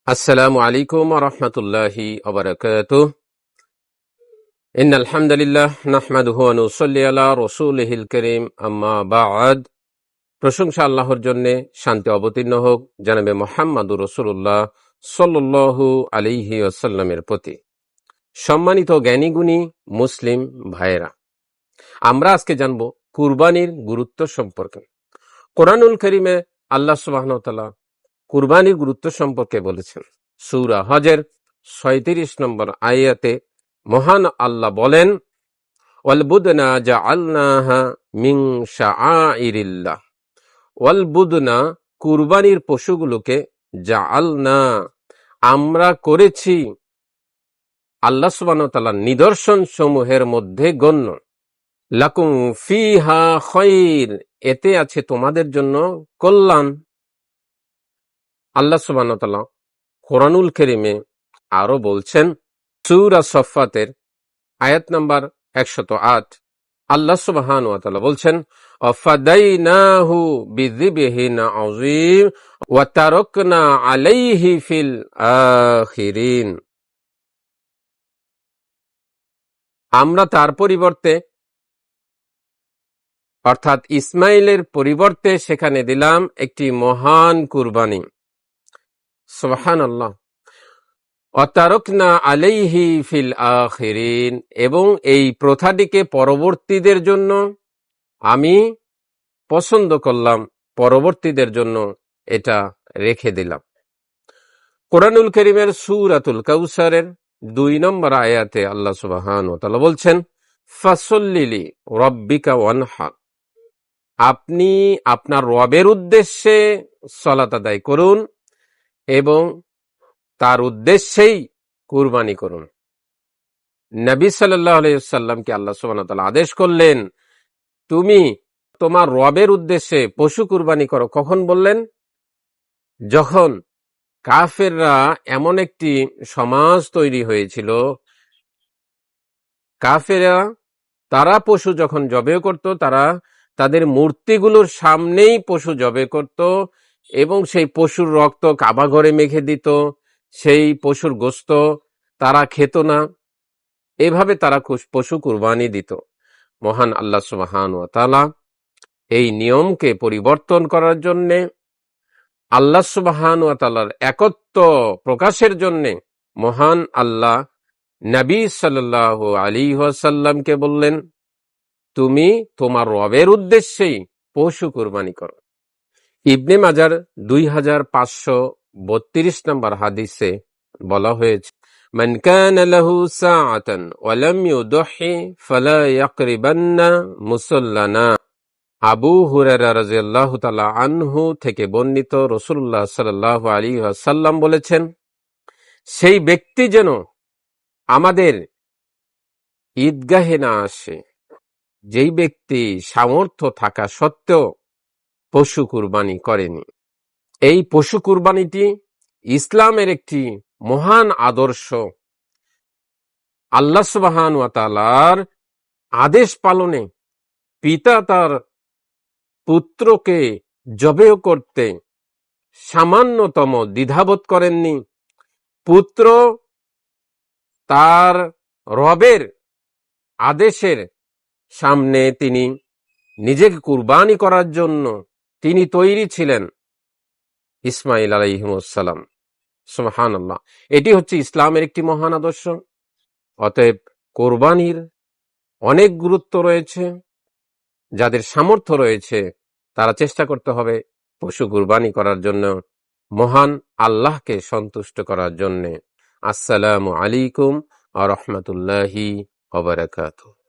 আসসালামু আলাইকুম ওয়া রাহমাতুল্লাহি ওয়া বারাকাতুহু। ইন্নাল হামদুলিল্লাহ নাহমাদুহু ওয়া নুসাল্লি আলা রাসূলিহিল কারীম, আম্মা বা'দ। প্রশংসা আল্লাহর জন্য, শান্তি অবতীর্ণ হোক জনাবে মুহাম্মদুর রাসূলুল্লাহ সাল্লাল্লাহু আলাইহি ওয়াসাল্লামের প্রতি। সম্মানিত জ্ঞানীগুণী মুসলিম ভাইয়েরা, আমরা আজকে জানব কুরবানির গুরুত্ব সম্পর্কে। কোরআনুল কারীমে আল্লাহ সুবহানাহু ওয়া তাআলা কুরবানির গুরুত্ব সম্পর্কে বলেছেন। সূরা হজের ৩৬ নম্বর আয়াতে মহান আল্লাহ বলেন, ওয়াল বুদনা জাআলনাহা মিন শাআইরিল্লাহ। ওয়াল বুদনা, কুরবানির পশুগুলোকে, জাআলনা, আমরা করেছি, আল্লাহ সুবহানাহু ওয়া তাআলার নিদর্শন সমূহের মধ্যে গণ্য। লাকুম ফিহা খায়র, এতে আছে তোমাদের জন্য কল্যাণ। আল্লাহ সুবহানাহু ওয়া তাআলা কোরআনুল কারীমে আরো বলছেন, সূরা সফফাতের আয়াত নাম্বার ১০৮, আল্লাহ সুবহানাহু ওয়া তাআলা বলছেন, ওয়াফাদাইনাহু বিযিবহিন আযীম ওয়া তারাকনা আলাইহি ফিল আখিরিন। আমরা তার পরিবর্তে, অর্থাৎ ইসমাইলের পরিবর্তে সেখানে দিলাম একটি মহান কুরবানি। সুবহানাল্লাহ। অতারকনা আলাইহি ফিল আখিরিন, এবং এই প্রথাটিকে পরবর্তীদের জন্য আমি পছন্দ করলাম, পরবর্তীদের জন্য এটা রেখে দিলাম। কোরআনুল কারীমের সূরাতুল কাউসারের ২ নম্বর আয়াতে আল্লাহ সুবহানাহু ওয়া তাআলা বলছেন, ফাসল্লি লি রাব্বিকা ওয়ানহার, আপনি আপনার রবের উদ্দেশ্যে সালাত আদায় করুন এবং তার উদ্দেশ্যেই কুরবানি করুন। নবী সাল্লাল্লাহু আলাইহি ওয়াসাল্লামকে আল্লাহ সুবহানাহু ওয়া তাআলা আদেশ করলেন, তুমি তোমার রবের উদ্দেশ্যে পশু কুরবানি করো। কখন বললেন? যখন কাফেররা, এমন একটি সমাজ তৈরি হয়েছিল, কাফেররা তারা পশু যখন জবেহ করত, তারা তাদের মূর্তিগুলোর সামনেই পশু জবেহ করত এবং সেই পশুর রক্ত কাবা ঘরে মেখে দিত, সেই পশুর গোশত তারা খেত না। এভাবে তারা পশু কুরবানি দিত। মহান আল্লাহ সুবহানাহু ওয়া তাআলা এই নিয়মকে পরিবর্তন করার জন্যে, আল্লাহ সুবহানাহু ওয়া তাআলার একত্ব প্রকাশের জন্যে মহান আল্লাহ নবী সাল্লাল্লাহু আলাইহি ওয়াসাল্লামকে বললেন, তুমি তোমার রবের উদ্দেশ্যেই পশু কুরবানি করো। ইবনে মাজার ২৫৩২ নম্বর হাদিসে বলা হয়েছে, মান কানা লাহু সাআতান ওয়া লাম ইউদহি ফালা ইয়াকরিবান্না মুসাল্লানা। আবু হুরায়রা রাদিয়াল্লাহু তাআলা আনহু থেকে বর্ণিত, রাসূলুল্লাহ সাল্লাল্লাহু আলাইহি ওয়াসাল্লাম বলেছেন, সেই ব্যক্তি যেন আমাদের ঈদগাহে না আসে যেই ব্যক্তি সামর্থ্য থাকা সত্ত্বেও পশু কুরবানি করেনি। এই পশু কুরবানিটি ইসলামের একটি মহান আদর্শ। আল্লাহ সুবহানাহু ওয়া তাআলার আদেশ পালনে পিতা তার পুত্রকে জবেহ করতে সামান্যতম দ্বিধাবোধ করেননি। পুত্র তার রবের আদেশের সামনে তিনি নিজেকে কুরবানি করার জন্য তিনি তৈরি ছিলেন। ইসমাইল আলাইহিসসালাম, সুবহানাল্লাহ। এটি হচ্ছে ইসলামের একটি মহান আদর্শ। অতএব কোরবানির অনেক গুরুত্ব রয়েছে। যাদের সামর্থ্য রয়েছে তারা চেষ্টা করতে হবে পশু কুরবানি করার জন্য, মহান আল্লাহকে সন্তুষ্ট করার জন্য। আসসালামু আলাইকুম ওয়া রাহমাতুল্লাহি ওয়া বারাকাতুহু।